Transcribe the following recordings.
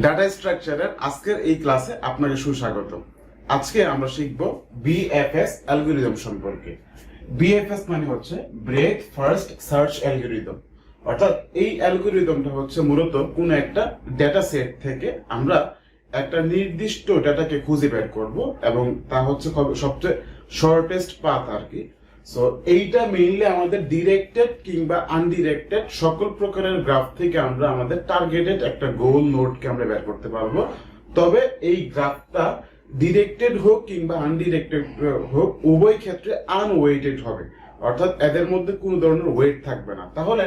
Data স্ট্রাকচারের আজকের এই ক্লাসে আপনাকে সুস্বাগত। আজকে আমরা শিখব বিএফএস অ্যালগরিদম সম্পর্কে। বিএফএস মানে হচ্ছে ব্রেথ ফার্স্ট সার্চ অ্যালগরিদম। অর্থাৎ এই অ্যালগরিদমটা হচ্ছে মূলত কোন একটা ডেটা সেট থেকে আমরা একটা নির্দিষ্ট ডেটাকে খুঁজে বের করব এবং তা হচ্ছে সবচেয়ে শর্টেস্ট পাথ আর কি। সো এইটা মেইনলি আমাদের ডিরেক্টেড কিংবা আনডিরেক্টেড সকল প্রকারের গ্রাফ থেকে আমরা আমাদের টার্গেটেড একটা গোল নোডকে আমরা বের করতে পারবো। তবে এই গ্রাফটা ডিরেক্টেড হোক কিংবা আনডিরেক্টেড হোক উভয় ক্ষেত্রে আনওয়েটেড হবে, অর্থাৎ এদের মধ্যে কোনো ধরনের ওয়েট থাকবে না। তাহলে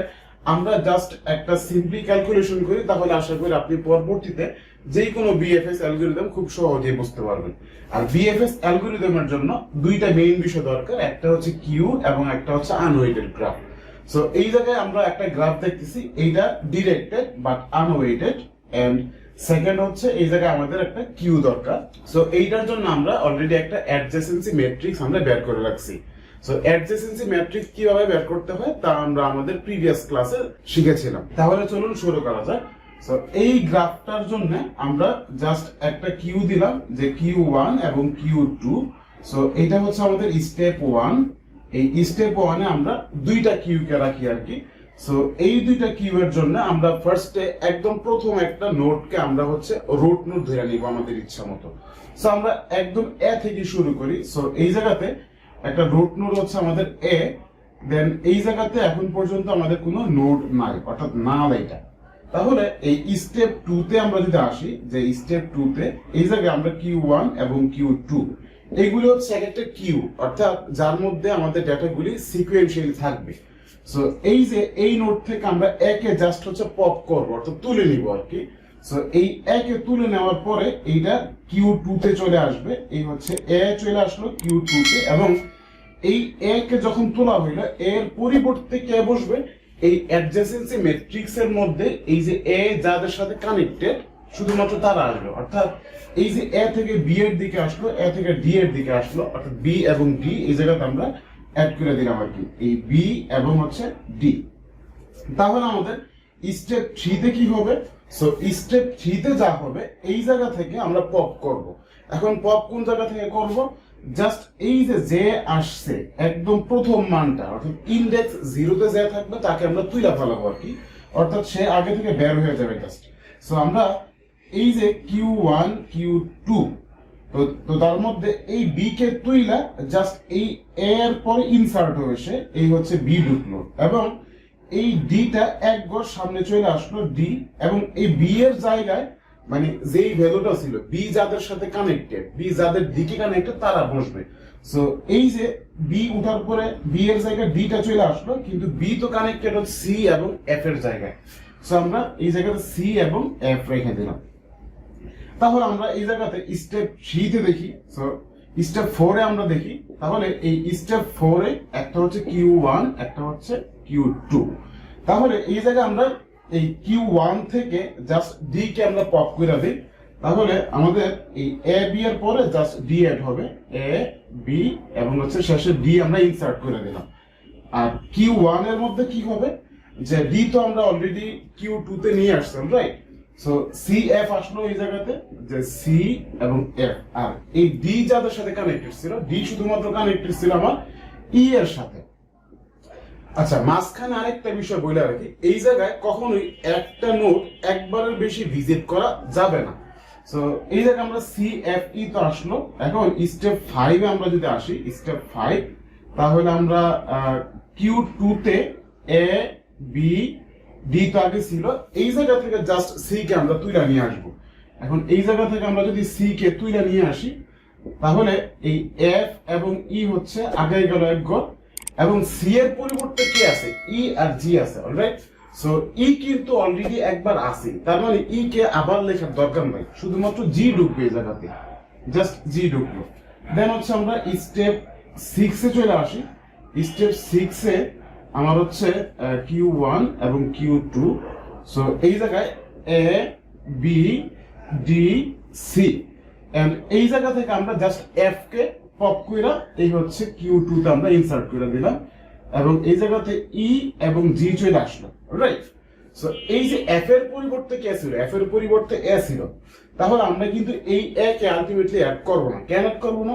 আমরা জাস্ট একটা সিম্পলি ক্যালকুলেশন করি, তাহলে আশা করি আপনি পরবর্তীতে যে কোনো বিএফএস অ্যালগরিদম খুব সহজেই বুঝতে পারবেন। আর বিএফএস অ্যালগরিদমের জন্য দুইটা মেইন বিষয় দরকার, একটা হচ্ছে কিউ এবং একটা হচ্ছে আনওয়েটেড গ্রাফ। সো এই জায়গায় আমরা একটা গ্রাফ দেখতেছি, এইটা ডিরেক্টেড বাট আনওয়েটেড, এন্ড সেকেন্ড হচ্ছে এই জায়গায় আমাদের একটা কিউ দরকার। সো এইটার জন্য আমরা অলরেডি একটা অ্যাডজেসেন্সি ম্যাট্রিক্স আমরা বের করে রাখছি। সো অ্যাডজেসেন্সি ম্যাট্রিক্স কিভাবে বের করতে হয় তা আমরা আমাদের প্রিভিয়াস ক্লাসে শিখেছিলাম। তাহলে চলুন শুরু করা যাক। সো এই গ্রাফটার জন্য আমরা জাস্ট একটা কিউ দিলাম, যে কিউ ওয়ান এবং কিউ টু। সো এটা হচ্ছে আমাদের স্টেপ ওয়ান। এই স্টেপ ওয়ানে আমরা দুইটা কিউ কে রাখি আর কি। সো এই দুইটা কিউ এর জন্য আমরা ফার্স্টে একদম প্রথম একটা নোডকে আমরা হচ্ছে রুট নোড ধরে নিব আমাদের ইচ্ছা মতো। সো আমরা একদম এ থেকে শুরু করি। সো এই জায়গাতে একটা রুট নোড হচ্ছে আমাদের এ, দেন এই জায়গাতে এখন পর্যন্ত আমাদের কোনো নোড নাই, অর্থাৎ নাল এটা। তাহলে এই স্টেপ টু তে আমরা যদি আসি, যে স্টেপ টু তে এই জায়গায় আমরা কিউ ওয়ান এবং কিউ টু, এইগুলি হচ্ছে এক একটা কিউ, অর্থাৎ যার মধ্যে আমাদের ডেটাগুলি সিকুয়েন্সিয়ালি থাকবে। সো এই যে এই নোড থেকে আমরা একে জাস্ট হচ্ছে পপ করবো, অর্থাৎ তুলে নিব আর কি। সো এই একে তুলে নেওয়ার পরে এইটা কিউ টু তে চলে আসবে, এই হচ্ছে এ চলে আসলো কিউ টু তে, এবং এই এ কে যখন তোলা হইলো এর পরিবর্তে কে বসবে, এই অ্যাডজেসেন্সি ম্যাট্রিক্স এর মধ্যে এই যে এ যাদের সাথে কানেক্টেড শুধুমাত্র তারা আসবে। অর্থাৎ এই যে এ থেকে বি এর দিকে আসলো, এ থেকে ডি এর দিকে আসলো, অর্থাৎ বি এবং ডি এই জায়গাতে আমরা অ্যাড করে দিলাম আর কি, এই বি এবং হচ্ছে ডি। তাহলে আমাদের স্টেপ থ্রি তে কি হবে? সো স্টেপ থ্রি তে যা হবে এই জায়গা থেকে আমরা পপ করব। এখন পপ কোন জায়গা থেকে করব? জাস্ট এই যে আসছে একদম প্রথম মানটা, অর্থাৎ ইন্ডেক্স জিরোতে যে থাকবে তাকে আমরা তুইলা ফেলাবো আর কি, অর্থাৎ সে আগে থেকে বের হয়ে যাবে জাস্ট। সো আমরা এই যে কিউ ওয়ান কিউ টু, তো তার মধ্যে এই বি কে তুইলা জাস্ট এই এ এর পরে ইনসার্ট হয়েছে, এই হচ্ছে বি ঢুকলো, এবং এই ডিটা এক গড় সামনে চলে আসলো ডি, এবং এই বি এর জায়গায় মানে যেই ভ্যালুটা ছিল বি যাদের সাথে কানেক্টেড, বি যাদের দিকে কানেক্টেড তারা বসবে। সো এই যে বি উঠার পরে বি এর জায়গায় ডিটা চলে আসলো, কিন্তু বি তো কানেক্টেড হচ্ছে সি এবং এফ এর জায়গায়। সো আমরা এই জায়গাতে সি এবং এফ রেখে দিলাম। তাহলে আমরা এই জায়গাতে স্টেপ থ্রি তে দেখি। সো স্টেপ ফোর এ আমরা দেখি, তাহলে এই স্টেপ ফোর এ একটা হচ্ছে কিউ ওয়ান, একটা হচ্ছে কিউ টু। তাহলে এই জায়গায় আমরা এই কিউ ওয়ান থেকে জাস্ট ডি কে আমরা পপ করে দিই, তাহলে আমাদের এই এ বি এর পরে জাস্ট ডি এড হবে, এ বি এবং হচ্ছে শেষে ডি আমরা ইনসার্ট করে দিলাম। আর কিউ ওয়ান এর মধ্যে কি হবে, যে ডি তো আমরা অলরেডি কিউ টু তে নিয়ে আসলাম, রাইট? সো সি এফ আসলো এই জায়গাতে, যে সি এবং এফ। আর এই ডি যাদের সাথে কানেক্টেড ছিল, ডি শুধুমাত্র কানেক্টেড ছিল আমার ই এর সাথে। আচ্ছা, মাঝখানে আরেকটা বিষয় বলে রাখি, এই জায়গায় কখনোই একটা নোড একবারের বেশি ভিজিট করা যাবে না। সো এই জায়গায় আমরা সি এফ ই তো আসলো। এখন স্টেপ ফাইভ এ আমরা যদি আসি, স্টেপ ফাইভ, তাহলে আমরা কিউ টু তে এ বি ডি তো আগে ছিল, এই জায়গা থেকে জাস্ট সি কে আমরা তুইলা নিয়ে আসবো। এখন এই জায়গা থেকে আমরা যদি সি কে তুইলা নিয়ে আসি, তাহলে এই এফ এবং ই হচ্ছে আগে গেল এক গড়, এবং সি এর পরিবর্তে কি আছে, ই আর জি আছে, অলরাইট? সো ই কিন্তু অলরেডি একবার আছে, তার মানে ই কে আবার লেখার দরকার নাই, শুধুমাত্র জি ঢুকবে এই জায়গাতে, জাস্ট জি ঢুকলো। দেন হচ্ছে আমরা স্টেপ সিক্স এ চলে আসি। স্টেপ সিক্স এ আমার হচ্ছে কিউ ওয়ান এবং কিউ টু। সো এই জায়গায় এ বি ডি সি, এন্ড এই জায়গা থেকে আমরা জাস্ট এফ কে পপ কইরা এই হচ্ছে কিউ টু তে আমরা ইনসার্ট করে দিলাম, এবং এই জায়গাতে ই এবং জি চলে আসলো, রাইট? সো এই যে এফ এর পরিবর্তে কে ছিল, এফ এর পরিবর্তে এ ছিল, তাহলে আমরা কিন্তু এই এ কে আলটিমেটলি অ্যাড করবো না। কেন অ্যাড করবো না?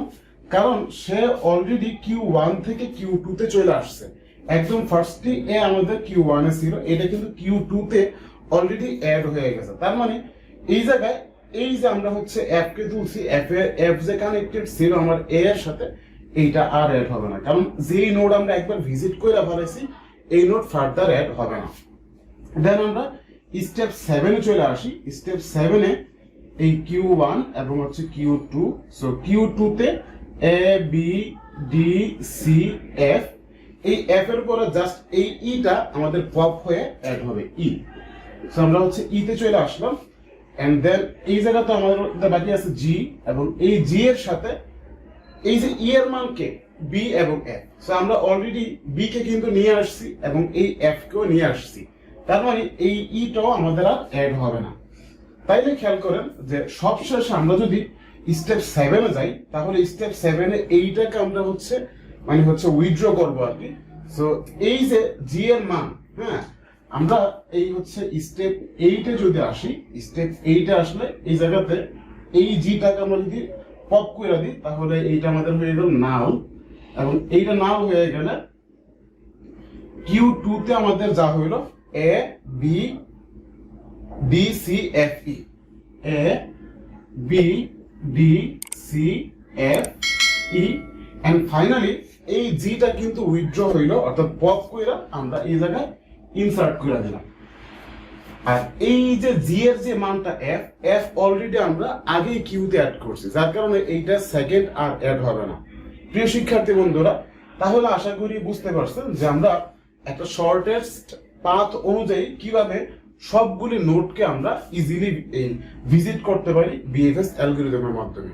কারণ সে অলরেডি Q1 থেকে Q2 তে চলে আসছে। একদম ফার্স্টলি এ আমাদের Q1 এ ছিল, এটা কিন্তু Q2 তে অলরেডি অ্যাড হয়ে গেছে। তার মানে এই জায়গায় এই যে আমরা হচ্ছে এফ কে তুলছি, এফ যে কানেক্টেড ছিল আমার এ এর সাথে, এইটা আর অ্যাড হবে না, কারণ যেই নোড আমরা একবার ভিজিট করে ফেলেছি এই নোড ফার্দার অ্যাড হবে না। দেন আমরা স্টেপ 7 এ চলে আসি। স্টেপ 7 এ এই Q1 এবং হচ্ছে Q2, সো Q2 তে এ বি ডি সি এফ, এই এফ এর পরে জাস্ট এই ইটা আমাদের পপ হয়ে অ্যাড হবে ই। সো আমরা হচ্ছে ই তে চলে আসলাম, এন্ড দেন এই জায়গা তো আমাদের বাকি আছে জি, এবং এই জি এর সাথে এই যে ই এর মান কে, বি এবং এফ। সো আমরা অলরেডি বি কে কিন্তু নিয়ে আসছি এবং এই এফ কেও নিয়ে আসছি, তার মানে এই ইটাও আমাদের আর অ্যাড হবে না। তাইলে খেয়াল করেন যে সবশেষে আমরা যদি স্টেপ 7 এ যাই, তাহলে স্টেপ 7 এ এইটাকে আমরা হচ্ছে উইথড্র করবো আর কি। সো এই যে জি এর মান, হ্যাঁ, আমরা এই হচ্ছে স্টেপ 8 এ যদি আসি, স্টেপ 8 এ আসলে এই জায়গাতে এই জিটাকে আমরা যদি পপ করে দিই, তাহলে এইটা আমাদের হয়ে গেল নাল, এবং এইটা নাল হয়ে গেলে Q2 তে আমাদের যা হইল A B D C F E, A B D C F E, and finally এই জিটা কিন্তু উইথড্র হইল, অর্থাৎ পপ কইরা আমরা এই জায়গায় ইনসার্ট করে দিলাম। আর এই যে জি এর যে মানটা এফ, এফ অলরেডি আমরা আগেই কিউতে অ্যাড করছি, যার কারণে এইটা সেকেন্ড আর অ্যাড হবে না। প্রিয় শিক্ষার্থী বন্ধুরা, তাহলে আশা করি বুঝতে পারছেন যে আমরা একটা শর্টেস্ট পাথ অনুযায়ী কিভাবে সবগুলি নোটকে আমরা ইজিলি ভিজিট করতে পারি বিএফএস অ্যালগরিদমের মাধ্যমে।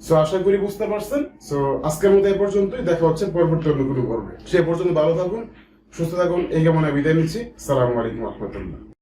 সো আশা করি বুঝতে পারছেন। সো আজকের মতো এই পর্যন্তই, দেখা হচ্ছে পরবর্তী অন্য কোনো পর্বে। সে পর্যন্ত ভালো থাকুন, সুস্থ থাকুন, এই কামনায় বিদায় নিচ্ছি। আসসালামু আলাইকুম ওয়া রাহমাতুল্লাহ।